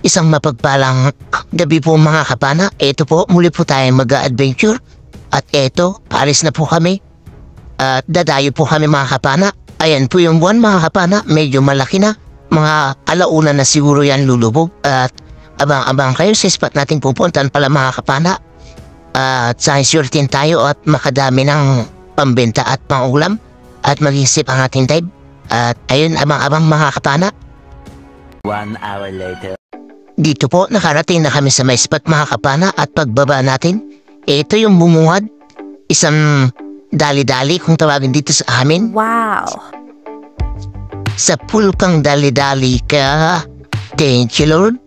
Isang mapagpalang gabi po mga kapana. Ito po, muli po tayong mag-adventure. At eto, paris na po kami. At dadayo po kami mga kapana. Ayan po yung buwan mga kapana. Medyo malaki na. Mga alauna na siguro yan lulubog. At abang-abang kayo sa spot natin pupuntan pala mga kapana. At science-surtin tayo at makadami ng pambenta at pangulam. At mag-isip ang ating dive. At ayun, abang-abang mga kapana. 1 hour later. Dito po, nakarating na kami sa may spot mga kapana at pagbaba natin, ito yung bumungad. Isang dali-dali kung tawagin dito sa amin. Wow! Sa pool kang dali-dali ka. Thank you Lord.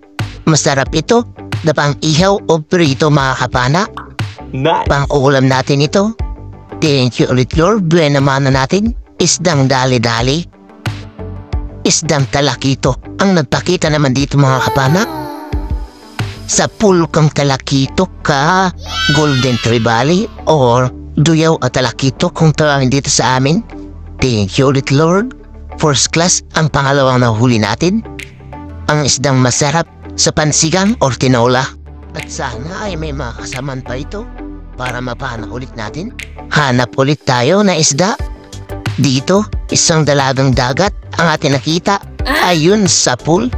Masarap ito. Napang ihaw o prito mga kapana. Nice! Pang-ulam natin ito. Thank you ulit Lord. Buena mana natin. Isdang dali-dali. Isdang talakito ang nagpakita naman dito mga kapana. Sa pool kang talakito ka, Golden Trevally or Duyaw at Talakito kung tawagin dito sa amin. Thank you ulit Lord. First class ang pangalawang nahuli natin. Ang isdang masarap sa pansigang or tinola. At sana ay may makasaman pa ito para mapana ulit natin. Hanap ulit tayo na isda. Dito, isang dalagang dagat ang ating nakita. Ayun sa pool.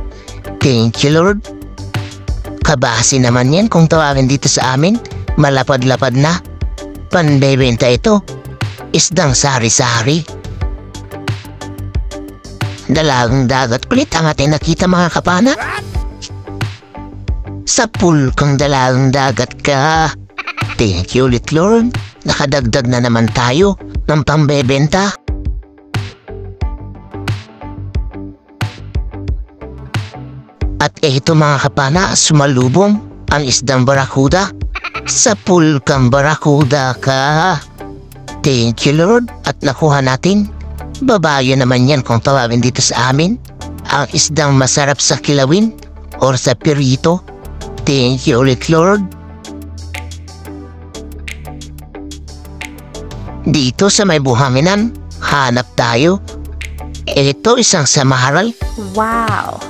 Thank you Lord. Kabasi naman yan kung tawagin dito sa amin. Malapad-lapad na. Panbebenta ito. Isdang sari-sari. Dalagang dagat ulit ang ating nakita mga kapana. Sa pool kang dalagang dagat ka. Thank you ulit Lord. Nakadagdag na naman tayo ng pambebenta. At ito mga kapana, sumalubong ang isdang barakuda. Sa pool kang barakuda ka. Thank you Lord. At nakuha natin. Babayo naman yan kung tawagin dito sa amin. Ang isdang masarap sa kilawin or sa pirito. Thank you ulit Lord. Dito sa may buhanginan, hanap tayo. Ito isang samaral. Wow!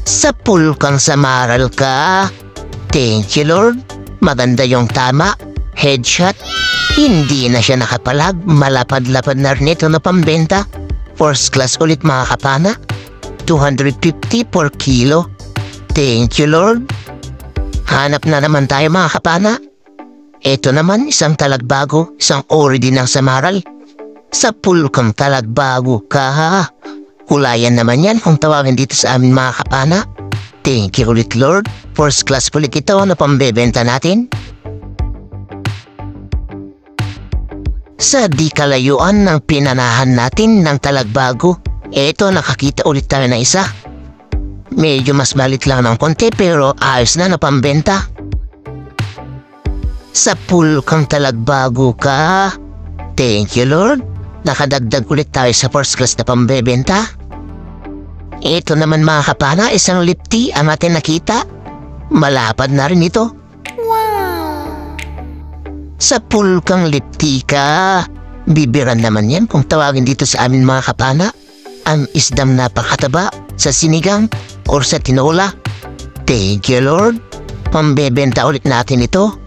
Sa pool kang samaral ka. Thank you Lord. Maganda yung tama. Headshot. Hindi na siya nakapalag. Malapad-lapad na rin ito na pambenta. First class ulit mga kapana. 250 per kilo. Thank you Lord. Hanap na naman tayo mga kapana. Ito naman isang talagbago. Isang ori din ng samaral. Sa pool kang talagbago ka. Kulayan naman yan kung tawagin dito sa amin mga kapana. Thank you ulit Lord. First class ulit ito na pambebenta natin. Sa di kalayuan ng pinanahan natin ng talagbago, eto nakakita ulit tayo na isa. Medyo mas malit lang ng konti pero ayos na pambenta. Sa pool kang talagbago ka. Thank you Lord. Nakadagdag ulit tayo sa first class na pambebenta. Ito naman mga kapana, isang lipti ang ating nakita. Malapad na rin ito. Wow! Sa pool kang lipti ka. Bibiran naman yan kung tawagin dito sa amin mga kapana. Ang isdang napakataba sa sinigang or sa tinola. Thank you Lord. Pambebenta ulit natin ito.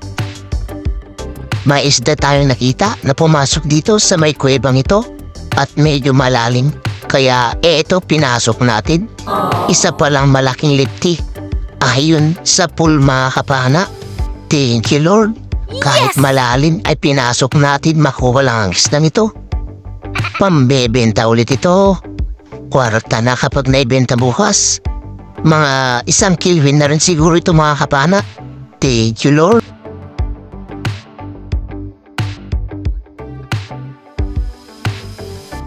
May isda tayong nakita na pumasok dito sa may kuwebang ito at medyo malalim. Kaya ito pinasok natin. Isa palang malaking lipti. Ayun sa pool mga kapana. Thank you Lord. Kahit malalim ay pinasok natin, makuha lang ang isdang ito. Pambebenta ulit ito. Kwarta na kapag naibenta bukas. Mga 1 kilwin na rin siguro ito mga kapana. Thank you Lord.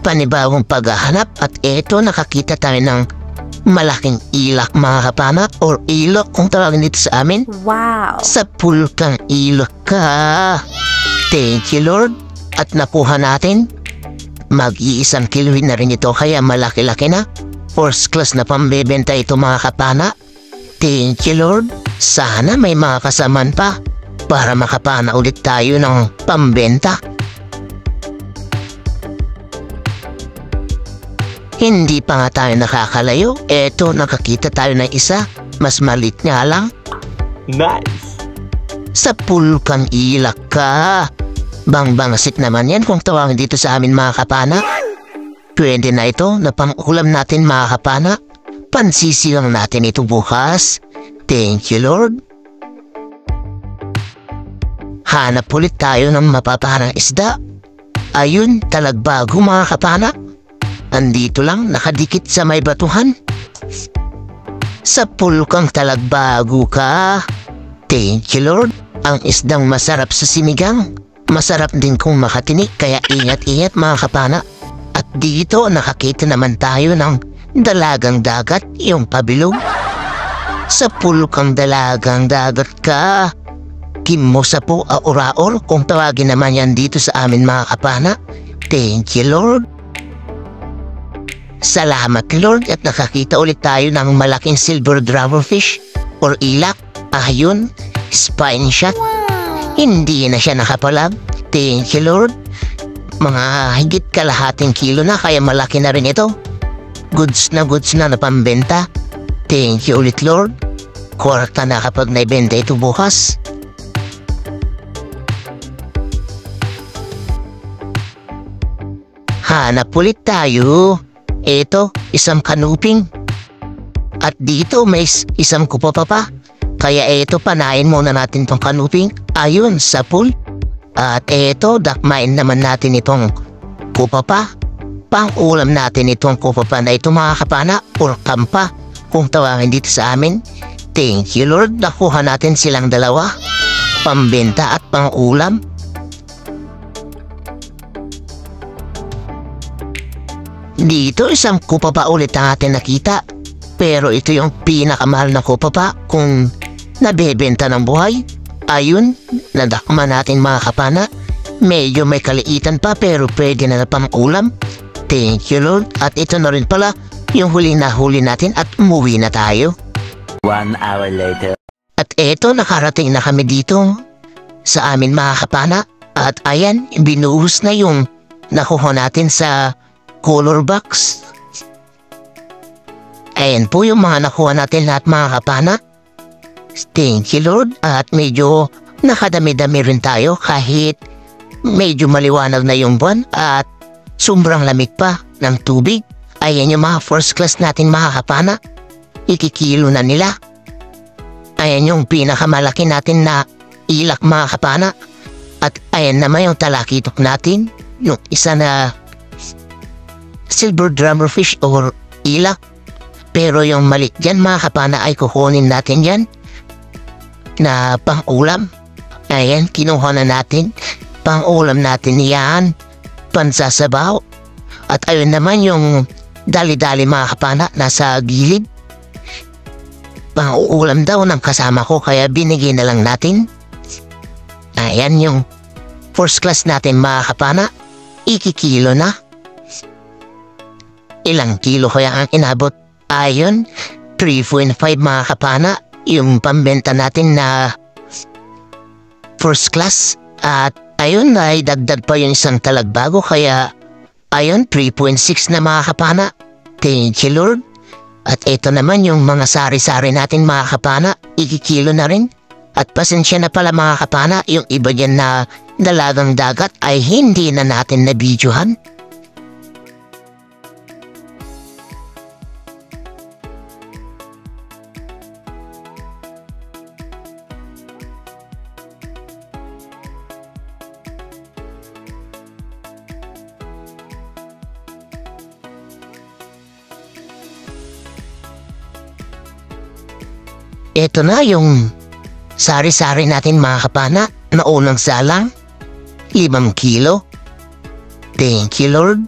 Panibagong paghahanap at eto nakakita tayo ng malaking ilak mga kapana or ilok kung tawagin dito sa amin. Wow! Sa pool kang ilok ka. Thank you Lord. At nakuha natin. Mag-1 kilwin na rin ito kaya malaki-laki na. First class na pambebenta ito mga kapana. Thank you Lord. Sana may mga kasaman pa para makapana ulit tayo ng pambenta. Hindi pa nga tayo nakakalayo. Eto, nakakita tayo ng isa. Mas malit nga lang. Nice. Sa pool kang ilak ka. Bang-bangsit naman yan kung tawagin dito sa amin mga kapana. Pwede na ito na pang-ulam natin mga kapana. Pansisilang natin ito bukas. Thank you, Lord. Hanap ulit tayo ng mapaparang isda. Ayun, talagbago mga kapana. Andito lang, nakadikit sa may batuhan. Sa pool kang talagbago ka. Thank you, Lord. Ang isdang masarap sa sinigang. Masarap din kung makatinik, kaya ingat-ingat mga kapana. At dito, nakakita naman tayo ng dalagang dagat, yung pabilog. Sa pool kang dalagang dagat ka. Kimmo sa po auraor, kung tawagin naman yan dito sa amin mga kapana. Thank you, Lord. Salamat, Lord, at nakakita ulit tayo ng malaking silver dragonfish or ilak. Ayun, spine shot. Hindi na siya nakapalag. Thank you, Lord. Mga higit kalahating kilo na, kaya malaki na rin ito. Goods na pambenta. Thank you ulit, Lord. Kwarta na kapag naibenta ito bukas. Hanap ulit tayo. Ito, isang kanuping. At dito may isang kupapa pa. Kaya ito, panain muna natin tong kanuping. Ayun, sa pool. At ito, dakmain naman natin itong kupapa. Pang-ulam natin itong kupapa na ito mga kapana. Or kampa, kung tawagin dito sa amin. Thank you, Lord. Nakuha natin silang dalawa. Pambenta at pang-ulam. Dito, isang kupapa ulit ang atin nakita. Pero ito yung pinakamahal na kupapa kung nabebenta ng buhay. Ayun, nadakma natin mga kapana. Medyo may kaliitan pa pero pwede na pang-ulam. Thank you, Lord. At ito na rin pala yung huli natin at umuwi na tayo. 1 hour later. At eto, nakarating na kami dito sa amin mga kapana. At ayan, binuhos na yung nakuha natin sa color box. Ayan po yung mga nakuha natin lahat mga kapana. Thank you, Lord. At medyo nakadami-dami rin tayo kahit medyo maliwanag na yung buwan at sobrang lamig pa ng tubig. Ayan yung mga first class natin mga kapana. Ikikilo na nila. Ayan yung pinakamalaki natin na ilak mga kapana. At ayan naman yung talakitok natin. Yung isa na silver drummerfish or ilak. Pero yung maliit dyan mga kapana ay kukunin natin yan na pang-ulam. Ayan, kinuha na natin. Pang-ulam natin yan. Pansasabaw. At ayun naman yung dali-dali mga kapana nasa gilid. Pang-uulam daw ng kasama ko kaya binigay na lang natin. Ayan yung first class natin mga kapana. Ikikilo na. Ilang kilo kaya ang inabot? Ayun, 3.5 mga kapana. Yung pambenta natin na first class. At ayun, ay dagdag pa yung isang talagbago. Kaya ayun, 3.6 na mga kapana. Thank you, Lord. At ito naman yung mga sari-sari natin mga kapana. Ikikilo na rin. At pasensya na pala mga kapana, yung iba dyan na dalagang dagat ay hindi na natin nabidyohan. Ito na yung sari-sari natin mga kapana na unang salang. 5 kilo. Thank you, Lord.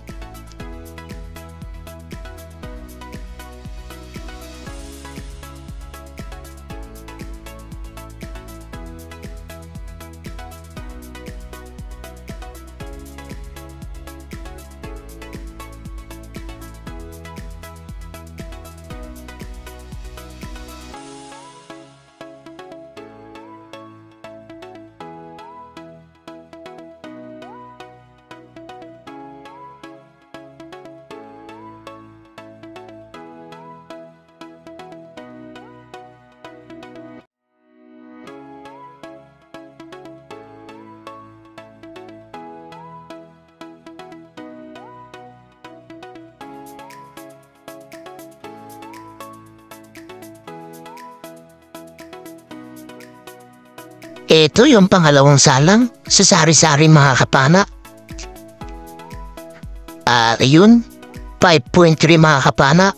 Ito yung pangalawang salang sa sari-sari mga kapana. At ayun, 5.3 mga kapana.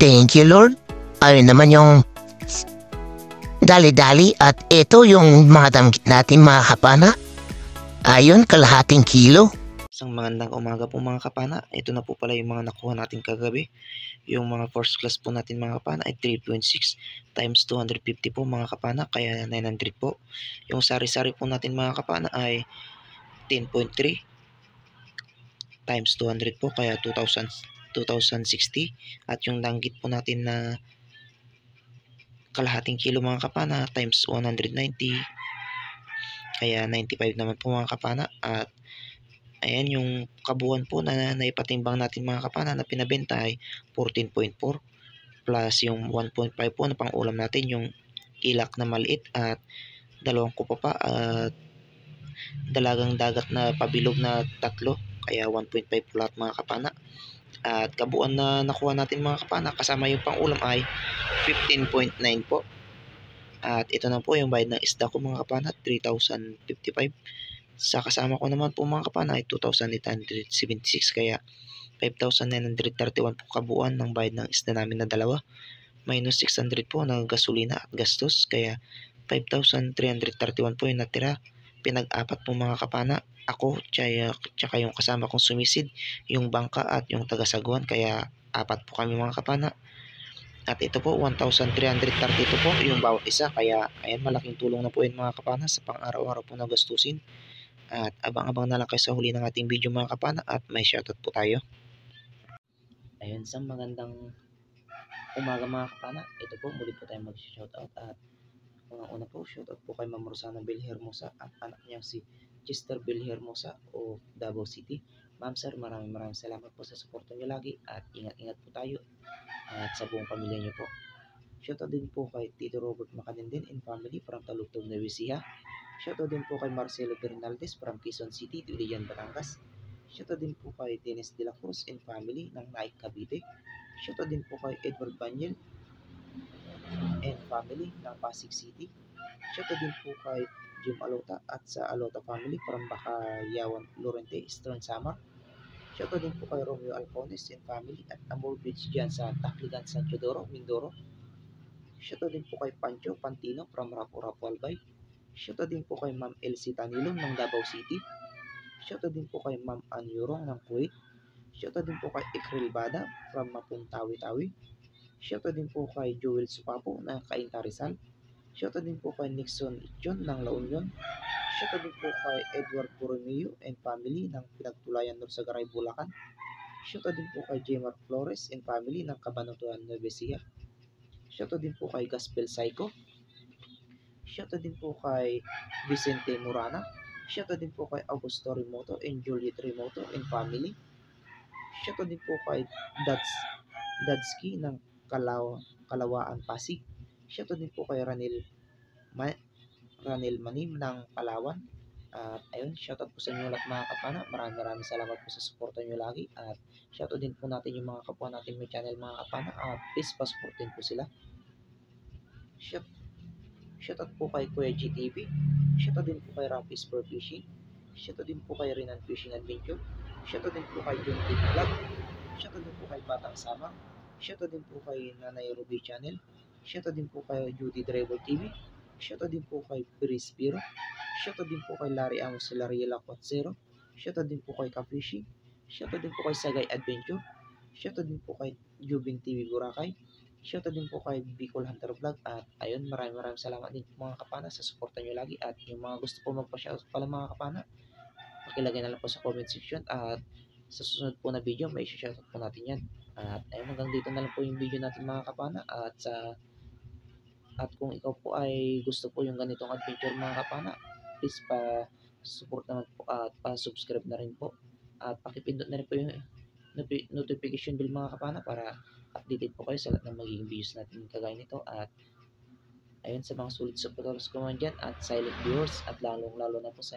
Thank you Lord. Ayun naman yung dali-dali at ito yung mga damgit natin mga kapana. Ayun, kalahating kilo. Isang magandang umaga po mga kapana. Ito na po pala yung mga nakuha natin kagabi. Yung mga first class po natin mga kapana ay 3.6 times 250 po mga kapana, kaya 900 po. Yung sari-sari po natin mga kapana ay 10.3 times 200 po, kaya 2,060. At yung danggit po natin na kalahating kilo mga kapana times 190, kaya 95 naman po mga kapana. At ayan yung kabuuan po na naipatimbang natin mga kapana na pinabenta ay 14.4 plus yung 1.5 po na pang ulam natin, yung ilak na maliit at dalawang kupa pa at dalagang dagat na pabilog na 3, kaya 1.5 po lahat mga kapana. At kabuuan na nakuha natin mga kapana kasama yung pang ulam ay 15.9 po. At ito na po yung bayad ng isda ko mga kapana, 3,055. Sa kasama ko naman po mga kapana ay 2,876, kaya 5,931 po kabuuan ng bayad ng isda namin na dalawa. Minus 600 po na gasolina at gastos, kaya 5,331 po yung natira. Pinag-apat po mga kapana, ako tsaka yung kasama kong sumisid, yung bangka at yung tagasagwan, kaya 4 po kami mga kapana. At ito po 1,332 po yung bawat isa, kaya ayan, malaking tulong na po yun mga kapana sa pang-araw-araw po na gastusin. At abang-abang na lang kayo sa huli ng ating video mga kapana at may shoutout po tayo. Ayun, isang magandang umaga mga kapana. Ito po, muli po tayo mag-shoutout. At una po, shoutout po kay Ma'am Rosana Belhermosa at anak niyang si Chester Belhermosa o Davao City. Ma'am sir, maraming salamat po sa suporta niyo lagi at ingat-ingat po tayo at sa buong pamilya niyo po. Shoutout din po kay Tito Robert Macalindin and family from Talugtog, Nueva Ecija. Shoutout din po kay Marcelo Bernaldez from Quezon City, Dilian, Batangas. Shoutout din po kay Dennis De La Cruz and family ng Naik, Cavite. Shoutout din po kay Edward Banyel and family ng Pasig City. Shoutout din po kay Jim Alota at sa Alota family from Bakayawan, Lorente, Eastern Samar. Shoutout din po kay Romeo Alpones and family at Amor Beach dyan sa Tacligan, San Teodoro, Mindoro. Shoutout din po kay Pancho Pantino from Rapu-Rapu, Albay. Shoutout din po kay Ma'am Elsie Tanilong ng Davao City. Shoutout din po kay Ma'am Anyurong ng Kuwait. Shoutout din po kay Ikril Bada from Mapuntawi-Tawi. Shoutout din po kay Joel Supapo ng Cainta, Rizal. Shoutout din po kay Nixon John ng La Union. Shoutout din po kay Edward Borromeo and family ng Pinagtulayan ng Sagaray, Bulacan. Shoutout din po kay Jmar Flores and family ng Cabanatuan, Nueva Ecija. Shoutout din po kay Gospel Psycho. Shoutout din po kay Vicente Morana. Shoutout din po kay Augusto Remoto and Juliet Remoto and family. Shoutout din po kay Dadsky ng Kalawaan, Pasig. Shoutout din po kay Ranil Manim ng Palawan. At ayun, shoutout po sa inyo lahat mga kapana. Maraming salamat po sa suporta nyo lagi. At shoutout din po natin yung mga kapwa natin may channel mga kapana. At please pa-supportin po sila. Shoutout po kay Kuya GTV. Shoutout din po kay Rampis for Fishing. Shoutout din po kay Renan Fishing Adventure. Shoutout din po kay John King Vlog. Shoutout din po kay Batang Sama. Shoutout din po kay Nanay Ruby Channel. Shoutout din po kay Judy Driver TV. Shoutout din po kay Chris Piro. Shoutout din po kay Larry Amos Lariela Quatzero. Shoutout din po kay Ka-Fishing. Shoutout din po kay Sagay Adventure. Shoutout din po kay Jubin TV Boracay. Shoutout din po kay Bicol Hunter Vlog. At ayun, maraming salamat din po mga kapana sa suporta nyo lagi. At yung mga gusto po magpa-shoutout pala mga kapana, pakilagay na lang po sa comment section. At sa susunod po na video, may shoutout po natin yan. At ayun, hanggang dito na lang po yung video natin mga kapana. At kung ikaw po ay gusto po yung ganitong adventure mga kapana, please pa-support naman po at pa-subscribe na rin po. At pakipindot na rin po yung notification bell mga kapana para updated po kayo sa lahat ng magiging videos natin kagaya nito. At ayun, sa mga sulit supporters ko man dyan at silent viewers at lalong-lalo na po sa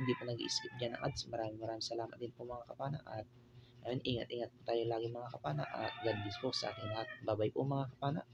hindi po nag-i-skip dyan ng ads, maraming salamat din po mga kapana. At ayun, ingat-ingat po tayo lagi mga kapana at God bless po sa ating lahat. Bye-bye po mga kapana.